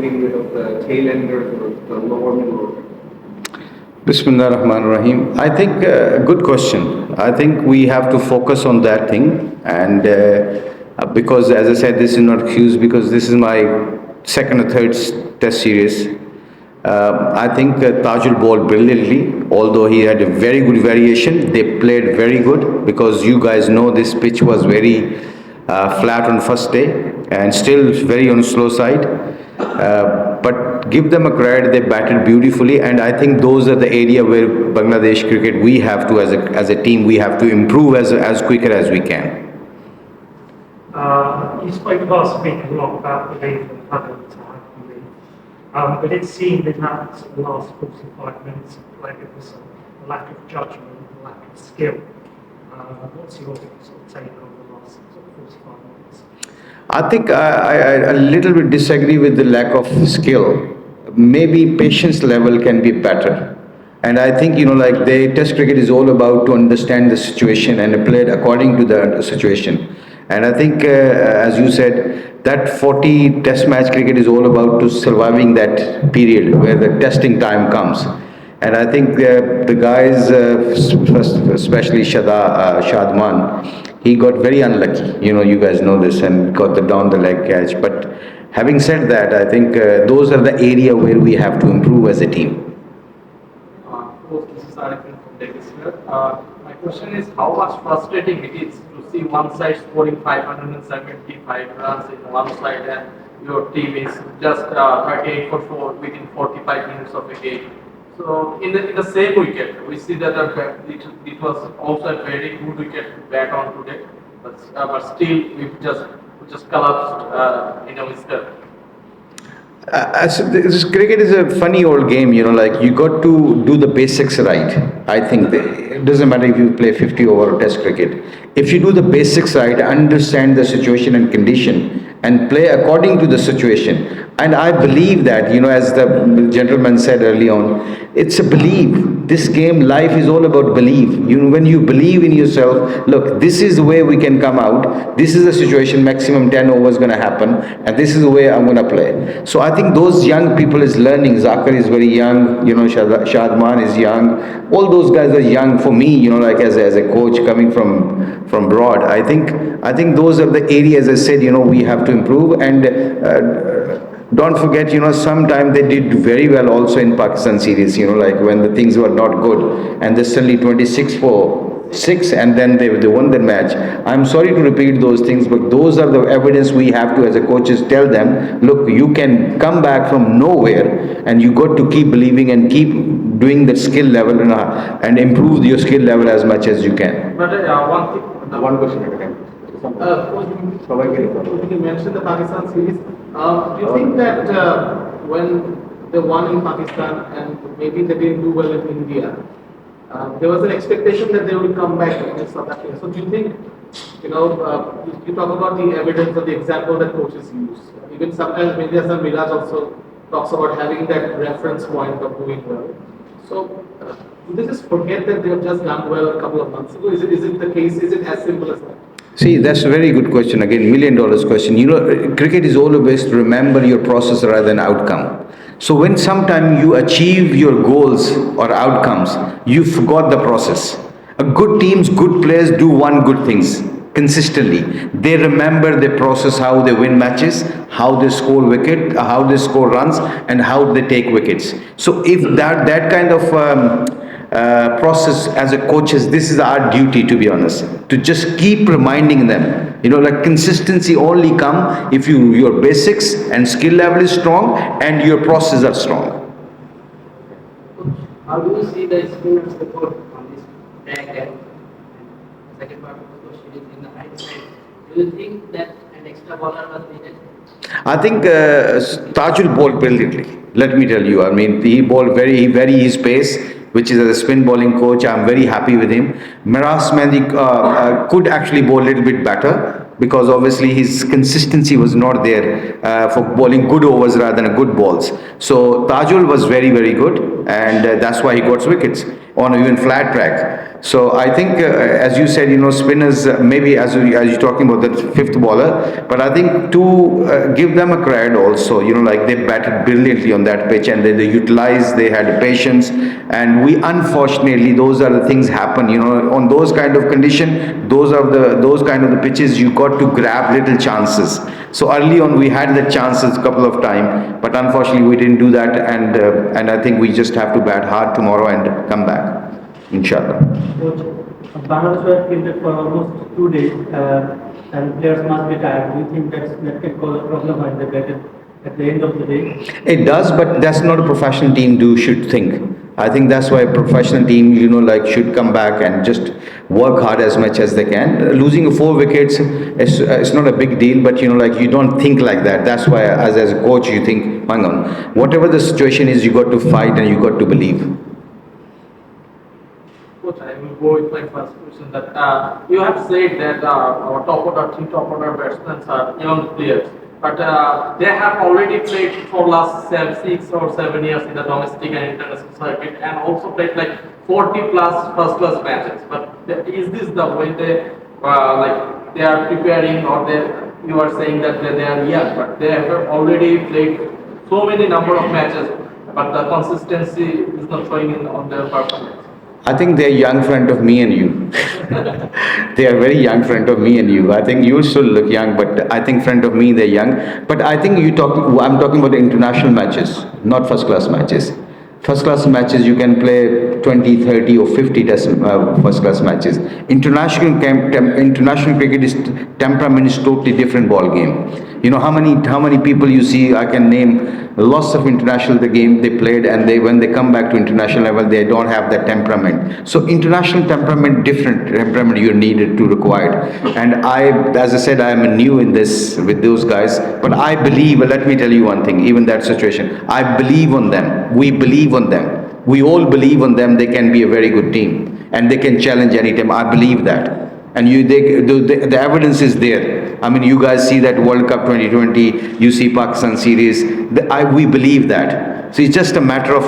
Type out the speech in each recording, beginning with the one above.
getting rid of the tail enders or the lower middle order? Bismillah ar-Rahman ar-Rahim. I think good question. I think we have to focus on that thing, and because as I said, this is not excuse because this is my second or third test series. I think Tajul bowled brilliantly, although he had a very good variation. They played very good because you guys know this pitch was very flat on first day and still very on the slow side. But give them a credit, they batted beautifully, and I think those are the area where Bangladesh cricket, we have to, as a team, we have to improve as quicker as we can. You spoke last week a lot about belief and having to have belief, but it seemed in that sort of last 45 minutes of play, it was a lack of judgment, a lack of skill. What's your sort of take on the last sort of 45 minutes? I think I a little bit disagree with the lack of skill. Maybe patience level can be better. And I think, like the test cricket is all about to understand the situation and play it according to the situation. And I think, as you said, that 40 test match cricket is all about to surviving that period where the testing time comes. And I think the guys, especially Shadman, he got very unlucky. You guys know this, and got the down the leg catch. But having said that, I think those are the area where we have to improve as a team. This is Arifin from Bdcricket. My question is, how much frustrating it is to see one side scoring 575 runs in one side and your team is just 38 for 4 within 45 minutes of a game. So in the same wicket, we see that it was also a very good wicket to bat on today, but still we just collapsed in a whisker. This cricket is a funny old game, like you got to do the basics right. I think it doesn't matter if you play 50 over test cricket. If you do the basics right, understand the situation and condition, and play according to the situation. And I believe that, as the gentleman said early on, it's a belief. This game, life is all about belief. When you believe in yourself, look, this is the way we can come out. This is the situation, maximum 10 overs going to happen, and this is the way I'm going to play. So I think those young people is learning. Zakir is very young, Shadman is young. All those guys are young. For me, like as a coach coming from broad, I think those are the areas I said, we have to improve. And don't forget, sometimes they did very well also in Pakistan series, like when the things were not good and they suddenly 26 for 6 and then they won the match. I'm sorry to repeat those things, but those are the evidence we have to, as a coaches, tell them, look, you can come back from nowhere and you got to keep believing and keep doing the skill level and improve your skill level as much as you can. But one question at a time. You mentioned the Pakistan series. Do you think that when they won in Pakistan and maybe they didn't do well in India, there was an expectation that they would come back against South Africa? So do you think, you talk about the evidence or the example that coaches use. Even sometimes maybe Miraj also talks about having that reference point of doing well. So do they just forget that they have just done well a couple of months ago? Is it the case? Is it as simple as that? See, that's a very good question. Again, $1 million question. Cricket is always to remember your process rather than outcome. So when sometime you achieve your goals or outcomes, you forgot the process. A good teams, good players do one good things consistently. They remember the process, how they win matches, how they score wicket, how they score runs, and how they take wickets. So if that kind of process as a coaches, this is our duty, to be honest, to just keep reminding them. Like consistency only come if your basics and skill level is strong and your process are strong. How do you see the spinner support on this track? And second part of the question is, in the right side, do you think that an extra bowler was needed? I think Tajul bowled brilliantly. Let me tell you, he bowled very his pace, which is as a spin bowling coach, I'm very happy with him. Miraj could actually bowl a little bit better because obviously his consistency was not there for bowling good overs rather than good balls. So Tajul was very good, and that's why he got wickets. on even flat track. So I think, as you said, spinners, maybe as you're talking about the fifth bowler, but I think to give them a credit also, like they batted brilliantly on that pitch, and they utilized, they had patience, and we, unfortunately, those are the things happen, on those kind of condition, those kind of the pitches, you got to grab little chances. So early on we had the chances a couple of times, but unfortunately we didn't do that, and I think we just have to bat hard tomorrow and come back, inshallah. Coach, Bangladesh were fielded for almost 2 days, and players must be tired. Do you think that can cause a problem when they bat at the end of the day? It does, but that's not a professional team should think. I think that's why a professional team, should come back and just work hard as much as they can. Losing 4 wickets, it's not a big deal, but you don't think like that. That's why as a coach, you think, hang on, whatever the situation is, you got to fight and you got to believe. Coach, I will go with my first question. That you have said that our three top order batsmen are young players, but they have already played for last 6 or 7 years in the domestic and international circuit, and also played like 40 plus first class matches. But is this the way they they are preparing, or you are saying that they are young, but they have already played so many number of matches, but the consistency is not showing on their performance? I think they're young friend of me and you. They are very young friend of me and you. I think you still look young, but I think friend of me, they're young. But I think I'm talking about the international matches, not first class matches. First class matches, you can play 20, 30 or 50 first class matches. International cricket is temperament is totally different ball game. How many people you see, I can name lots of international the game they played, and when they come back to international level, they don't have that temperament. So international temperament, different temperament you needed to required. And as I said, I am new in this with those guys, but I believe, let me tell you one thing, even that situation, I believe on them. We believe on them. We all believe on them. They can be a very good team and they can challenge any team. I believe that. And the evidence is there. I mean, you guys see that World Cup 2020, you see Pakistan series. We believe that. So it's just a matter of,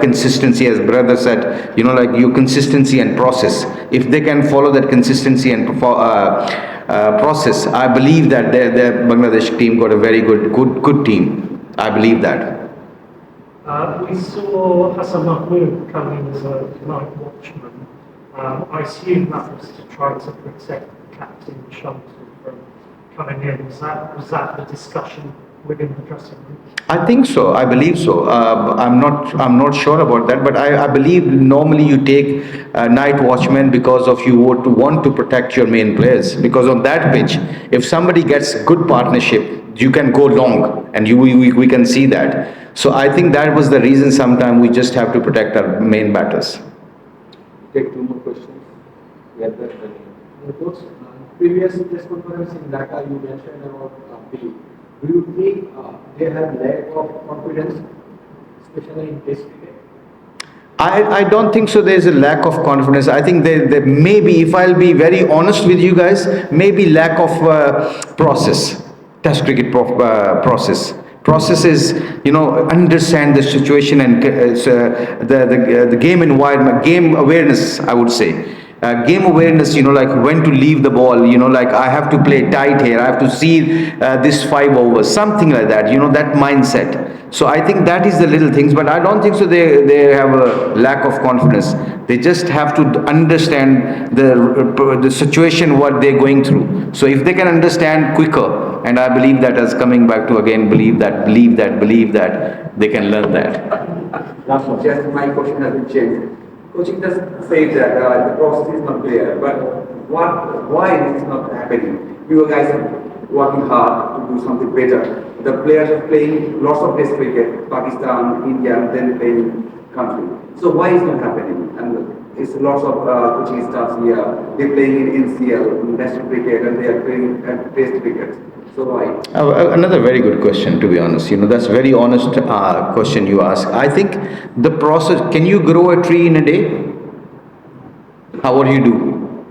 consistency, as brother said, your consistency and process. If they can follow that consistency and process, I believe that the Bangladesh team got a very good team. I believe that. We saw Hasanmahmud come in as a night watchman. I assume that was to try to protect Captain Shakib from coming in. Was that the discussion within the dressing room? I think so. I believe so. I'm not sure about that, but I believe normally you take night watchmen because of you want to protect your main players. Because on that pitch, if somebody gets good partnership, you can go long, and we can see that. So I think that was the reason. Sometimes we just have to protect our main batters. Take 2 more questions. Coach, previous press conference in Dhaka, you mentioned about Bill. Do you think they have lack of confidence, especially in Test cricket? I don't think so. There's a lack of confidence. I think there may be, if I'll be very honest with you guys, maybe lack of process, Test cricket process. Process is, understand the situation and the game environment, game awareness, I would say. Game awareness, like when to leave the ball, like I have to play tight here, I have to see this 5 overs, something like that, that mindset. So I think that is the little things, but I don't think so they have a lack of confidence. They just have to understand the situation, what they're going through. So if they can understand quicker, and I believe that as coming back to again, believe that, they can learn that. Last one, just my question has been changed. Coaching does say that the process is not clear, but why this is not happening? You guys are working hard to do something better. The players are playing lots of Test cricket, Pakistan, India, then playing country. So why is not happening? And it's lots of coaching staffs here. They're playing in NCL, national cricket, and they are playing Test cricket. So why? Another very good question, to be honest. That's a very honest question you ask. I think the process, can you grow a tree in a day? What do you do?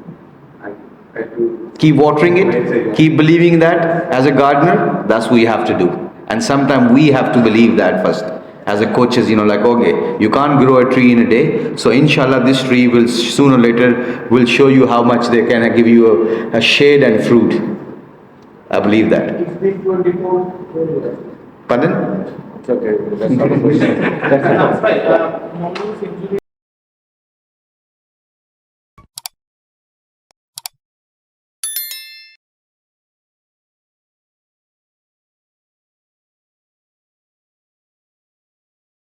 I do. Keep watering it, keep believing that as a gardener, that's what you have to do. And sometimes we have to believe that first. as a coaches, like, okay, you can't grow a tree in a day. So inshallah, this tree will sooner or later will show you how much they can give you a shade and fruit. I believe that. It's been 24 years. Pardon? It's okay. That's not a question. That's right. Mohammad's injury